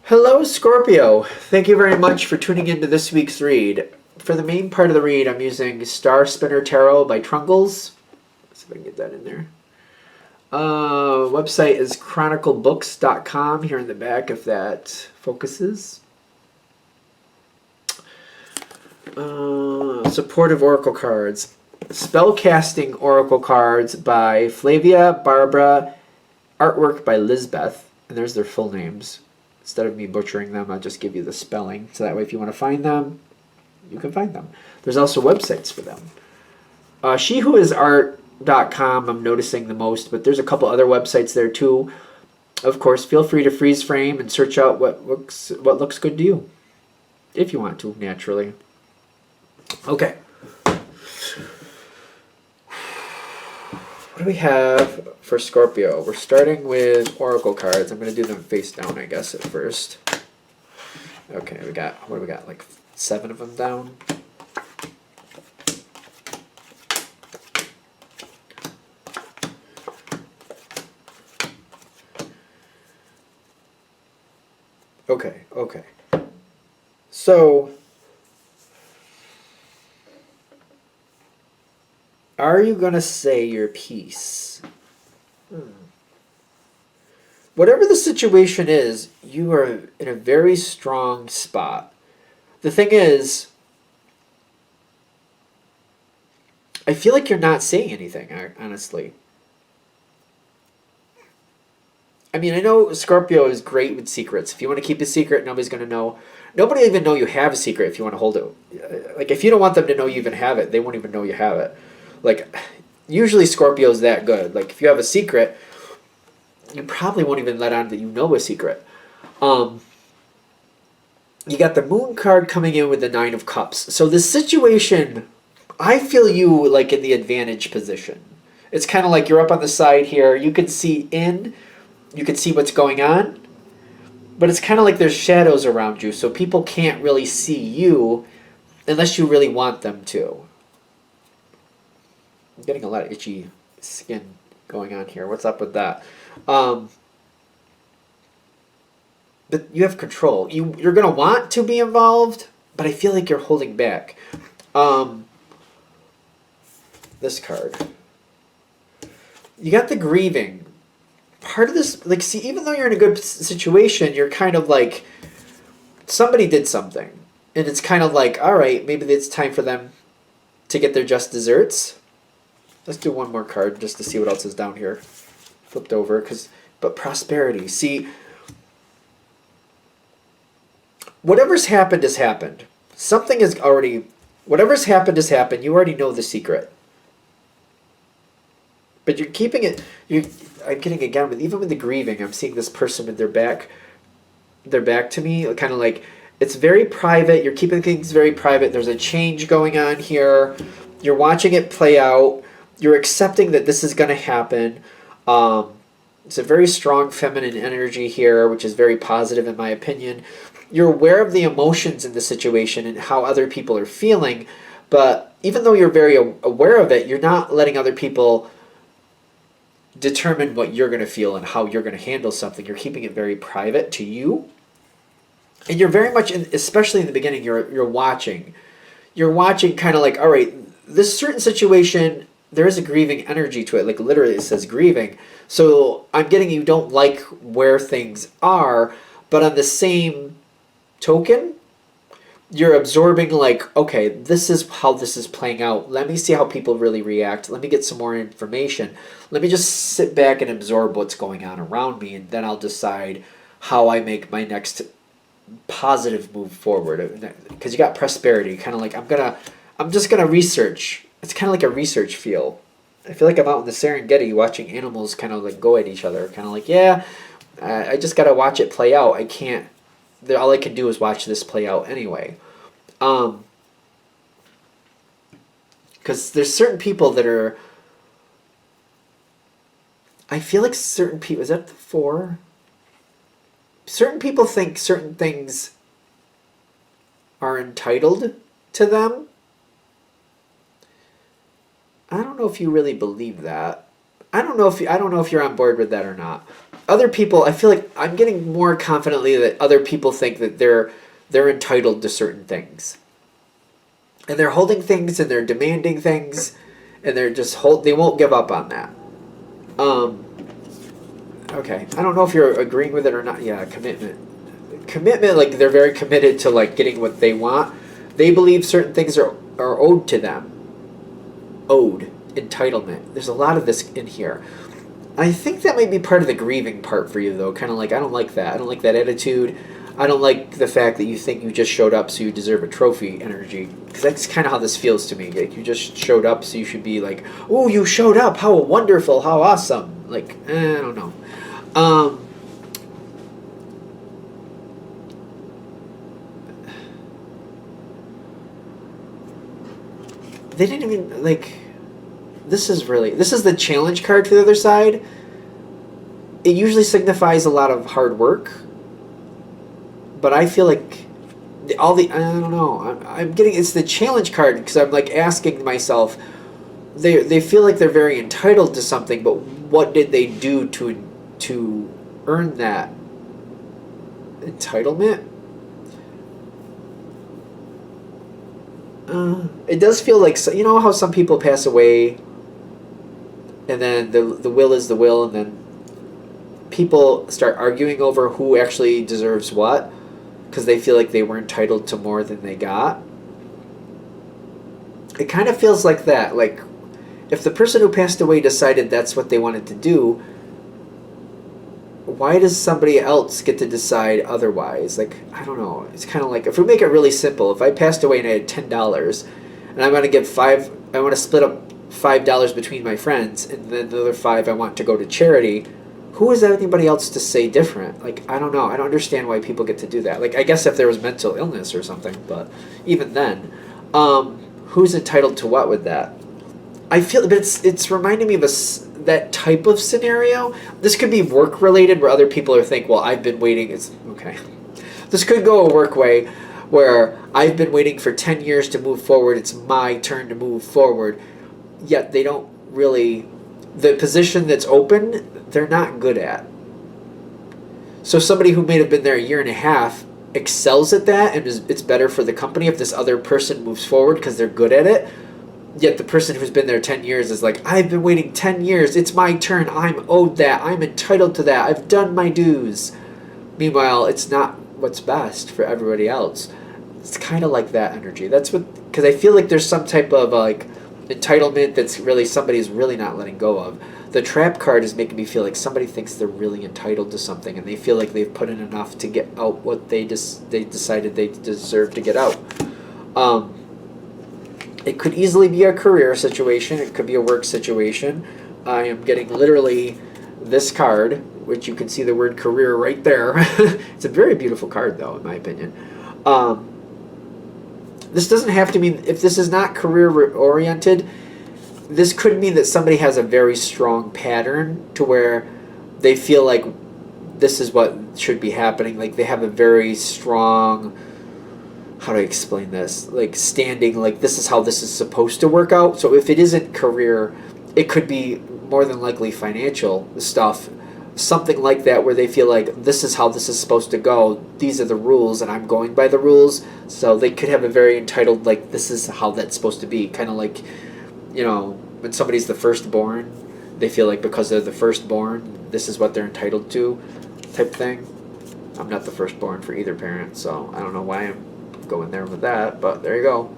Hello, Scorpio. Thank you very much for tuning into this week's read. For the main part of the read, I'm using Star Spinner Tarot by Trungles. Let's see if I can get that in there. Website is chroniclebooks.com here in the back if that focuses. Supportive Oracle cards. Spellcasting Oracle cards by Flavia, Barbara, artwork by Lizbeth, and there's their full names. Instead of me butchering them, I'll just give you the spelling. So that way if you want to find them, you can find them. There's also websites for them. SheWhoIsArt.com I'm noticing the most, but there's a couple other websites there too. Of course, feel free to freeze frame and search out what looks good to you. If you want to, naturally. Okay. What do we have for Scorpio? We're starting with Oracle cards. I'm going to do them face down, I guess, at first. Okay, what do we got? Like 7 of them down? Okay. So, are you going to say your piece? Whatever the situation is, you are in a very strong spot. The thing is, I feel like you're not saying anything, honestly. I mean, I know Scorpio is great with secrets. If you want to keep a secret, nobody's going to know. Nobody will even know you have a secret if you want to hold it. Like, if you don't want them to know you even have it, they won't even know you have it. Like, usually Scorpio's that good. Like, if you have a secret, you probably won't even let on that you know a secret. You got the Moon card coming in with the 9 of Cups. So this situation, I feel you, like, in the advantage position. It's kind of like you're up on the side here. You can see you can see what's going on. But it's kind of like there's shadows around you, so people can't really see you unless you really want them to. I'm getting a lot of itchy skin going on here. What's up with that? But you have control. You're going to want to be involved, but I feel like you're holding back. This card. You got the grieving. Part of this, like, see, even though you're in a good situation, you're kind of like, somebody did something. And it's kind of like, all right, maybe it's time for them to get their just desserts. Let's do one more card just to see what else is down here. Flipped over, but prosperity. See, whatever's happened has happened. Whatever's happened has happened. You already know the secret. But you're keeping it, I'm getting again, even with the grieving, I'm seeing this person with their back to me, kind of like, it's very private, you're keeping things very private, there's a change going on here, you're watching it play out, you're accepting that this is going to happen. It's a very strong feminine energy here, which is very positive in my opinion. You're aware of the emotions in the situation and how other people are feeling, but even though you're very aware of it, you're not letting other people determine what you're going to feel and how you're going to handle something. You're keeping it very private to you. And you're very much, especially in the beginning, you're watching. You're watching kind of like, all right, this certain situation, there is a grieving energy to it. Like, literally it says grieving. So I'm getting you don't like where things are, but on the same token, you're absorbing, like, okay, this is how this is playing out. Let me see how people really react. Let me get some more information. Let me just sit back and absorb what's going on around me, and then I'll decide how I make my next positive move forward. Because you got prosperity, kind of like, I'm just gonna research. It's kind of like a research feel. I feel like I'm out in the Serengeti watching animals kind of like go at each other. Kind of like, yeah, I just gotta watch it play out. All I can do is watch this play out anyway. Because there's certain people that are, I feel like certain people, is that the 4? Certain people think certain things are entitled to them. I don't know if you really believe that. I don't know if you're on board with that or not. other people, I feel like I'm getting more confidently that other people think that they're entitled to certain things. And they're holding things and they're demanding things and they're just they won't give up on that. Um okay. I don't know if you're agreeing with it or not. Yeah, commitment. Commitment, like they're very committed to like getting what they want. They believe certain things are owed to them. Owed. Entitlement. There's a lot of this in here. I think that might be part of the grieving part for you, though. Kind of like, I don't like that. I don't like that attitude. I don't like the fact that you think you just showed up so you deserve a trophy energy. Because that's kind of how this feels to me. Like, you just showed up so you should be like, oh, you showed up. How wonderful. How awesome. Like, I don't know. They didn't even, like, this is the challenge card for the other side. It usually signifies a lot of hard work, but I feel like I don't know. I'm getting, it's the challenge card because I'm like asking myself, they feel like they're very entitled to something, but what did they do to earn that entitlement? It does feel like, you know how some people pass away and then the will is the will, and then people start arguing over who actually deserves what because they feel like they were entitled to more than they got. It kind of feels like that. Like, if the person who passed away decided that's what they wanted to do, why does somebody else get to decide otherwise? Like, I don't know. It's kind of like, if we make it really simple, if I passed away and I had $10 and I want to give I want to split up $5 between my friends, and then the other five I want to go to charity, who is anybody else to say different? Like, I don't know. I don't understand why people get to do that. Like, I guess if there was mental illness or something, but even then, who's entitled to what with that? I feel, but it's reminding me of that type of scenario. This could be work related, where other people are think, well, I've been waiting. It's okay. This could go a work way, where I've been waiting for 10 years to move forward. It's my turn to move forward. Yet they don't really, the position that's open, they're not good at. So somebody who may have been there a year and a half excels at that, and it's better for the company if this other person moves forward because they're good at it. Yet the person who's been there 10 years is like, I've been waiting 10 years. It's my turn. I'm owed that. I'm entitled to that. I've done my dues. Meanwhile, it's not what's best for everybody else. It's kind of like that energy. That's what, because I feel like there's some type of like entitlement that's really somebody's really not letting go of. The trap card is making me feel like somebody thinks they're really entitled to something, and they feel like they've put in enough to get out what they decided they deserve to get out. It could easily be a career situation. It could be a work situation. I am getting literally this card, which you can see the word career right there. It's a very beautiful card, though, in my opinion. This doesn't have to mean, if this is not career-oriented, this could mean that somebody has a very strong pattern to where they feel like this is what should be happening. Like, they have a very strong, how do I explain this? Like, standing, like, this is how this is supposed to work out. So if it isn't career, it could be more than likely financial stuff. Something like that, where they feel like this is how this is supposed to go. These are the rules, and I'm going by the rules. So they could have a very entitled, like, this is how that's supposed to be. Kind of like, you know, when somebody's the firstborn, they feel like because they're the firstborn, this is what they're entitled to, type thing. I'm not the firstborn for either parent, so I don't know why I'm going there with that, but there you go.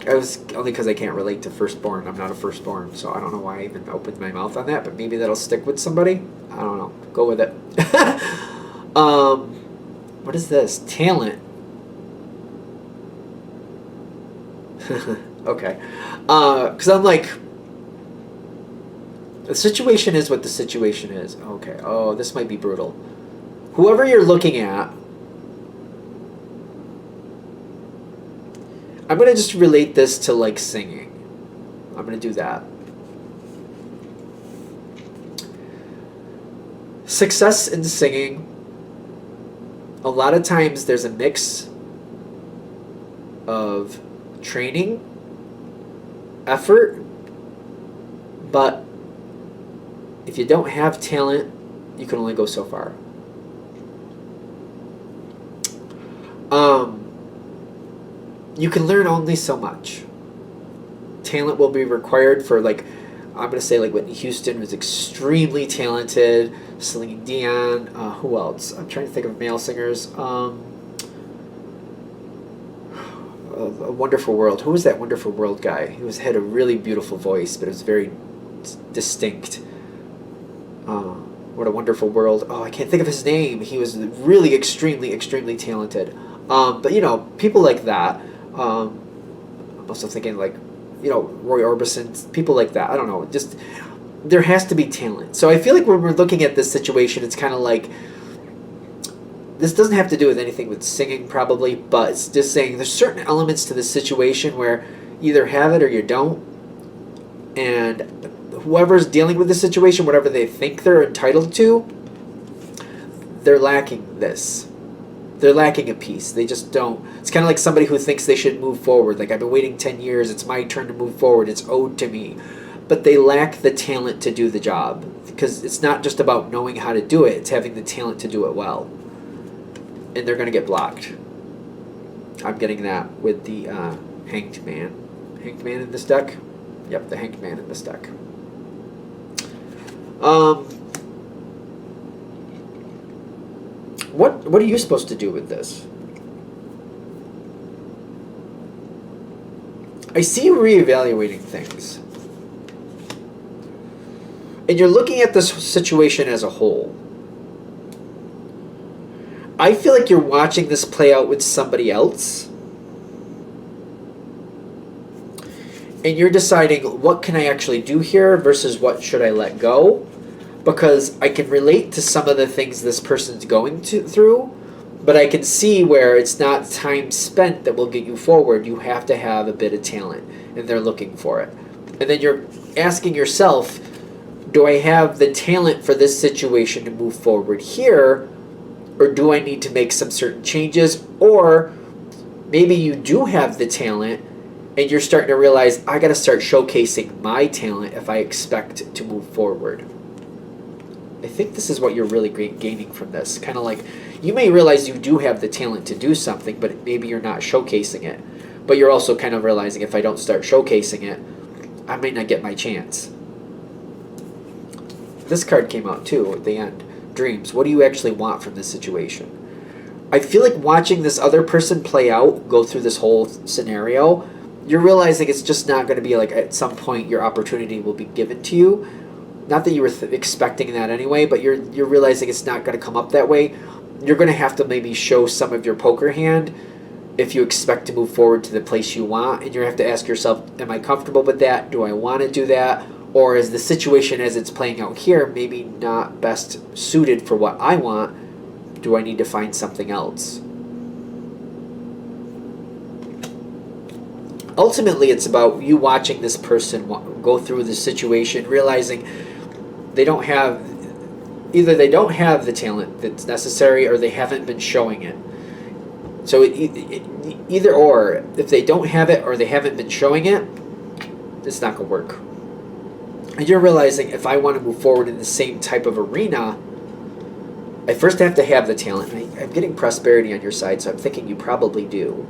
I was only because I can't relate to firstborn. I'm not a firstborn, so I don't know why I even opened my mouth on that, but maybe that'll stick with somebody. I don't know. Go with it. What is this? Talent. Okay. Because I'm like, the situation is what the situation is. Okay. Oh, this might be brutal. Whoever you're looking at, I'm going to just relate this to, like, singing. I'm going to do that. Success in singing, a lot of times there's a mix of training, effort, but if you don't have talent, you can only go so far. You can learn only so much. Talent will be required for, like, I'm going to say, like, Whitney Houston was extremely talented. Celine Dion. Who else? I'm trying to think of male singers. A Wonderful World. Who was that Wonderful World guy? He had a really beautiful voice, but it was very distinct. What a Wonderful World. Oh, I can't think of his name. He was really extremely, extremely talented. But, you know, people like that. I'm also thinking, like, you know, Roy Orbison, people like that. I don't know. Just, there has to be talent. So I feel like when we're looking at this situation, it's kind of like, this doesn't have to do with anything with singing probably, but it's just saying there's certain elements to this situation where you either have it or you don't. And whoever's dealing with the situation, whatever they think they're entitled to, they're lacking this. They're lacking a piece. They just don't. It's kind of like somebody who thinks they should move forward. Like, I've been waiting 10 years. It's my turn to move forward. It's owed to me. But they lack the talent to do the job. Because it's not just about knowing how to do it. It's having the talent to do it well. And they're going to get blocked. I'm getting that with the Hanged Man. Hanged Man in this deck? Yep, the Hanged Man in this deck. What are you supposed to do with this? I see you reevaluating things. And you're looking at this situation as a whole. I feel like you're watching this play out with somebody else. And you're deciding, what can I actually do here versus what should I let go? Because I can relate to some of the things this person's going through, but I can see where it's not time spent that will get you forward. You have to have a bit of talent, and they're looking for it. And then you're asking yourself, do I have the talent for this situation to move forward here, or do I need to make some certain changes? Or maybe you do have the talent, and you're starting to realize, I got to start showcasing my talent if I expect to move forward. I think this is what you're really gaining from this. Kind of like, you may realize you do have the talent to do something, but maybe you're not showcasing it. But you're also kind of realizing, if I don't start showcasing it, I may not get my chance. This card came out too at the end. Dreams. What do you actually want from this situation? I feel like watching this other person play out, go through this whole scenario, you're realizing it's just not going to be like, at some point your opportunity will be given to you. Not that you were expecting that anyway, but you're realizing it's not going to come up that way. You're going to have to maybe show some of your poker hand if you expect to move forward to the place you want. And you have to ask yourself, am I comfortable with that? Do I want to do that? Or is the situation as it's playing out here maybe not best suited for what I want? Do I need to find something else? Ultimately, it's about you watching this person go through the situation, realizing they don't have, either they don't have the talent that's necessary, or they haven't been showing it. So either or, if they don't have it or they haven't been showing it, it's not going to work. And you're realizing, if I want to move forward in the same type of arena, I first have to have the talent. I'm getting prosperity on your side, so I'm thinking you probably do.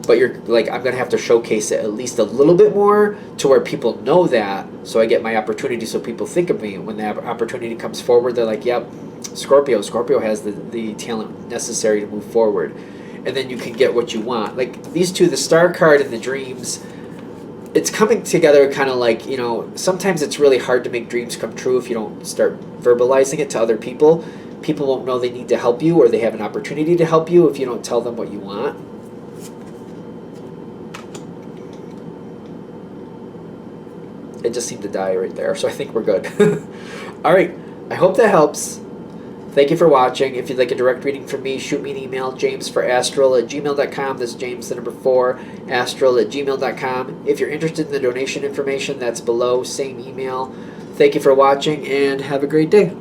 But you're like, I'm going to have to showcase it at least a little bit more to where people know that, so I get my opportunity, so people think of me. When that opportunity comes forward, they're like, yep, Scorpio has the talent necessary to move forward. And then you can get what you want. Like these two, the Star card and the Dreams, it's coming together kind of like, you know, sometimes it's really hard to make dreams come true if you don't start verbalizing it to other people. People won't know they need to help you, or they have an opportunity to help you if you don't tell them what you want. It just seemed to die right there, so I think we're good. All right, I hope that helps. Thank you for watching. If you'd like a direct reading from me, shoot me an email, jamesforastral@gmail.com. That's James, the number 4, astral@gmail.com. If you're interested in the donation information, that's below, same email. Thank you for watching, and have a great day.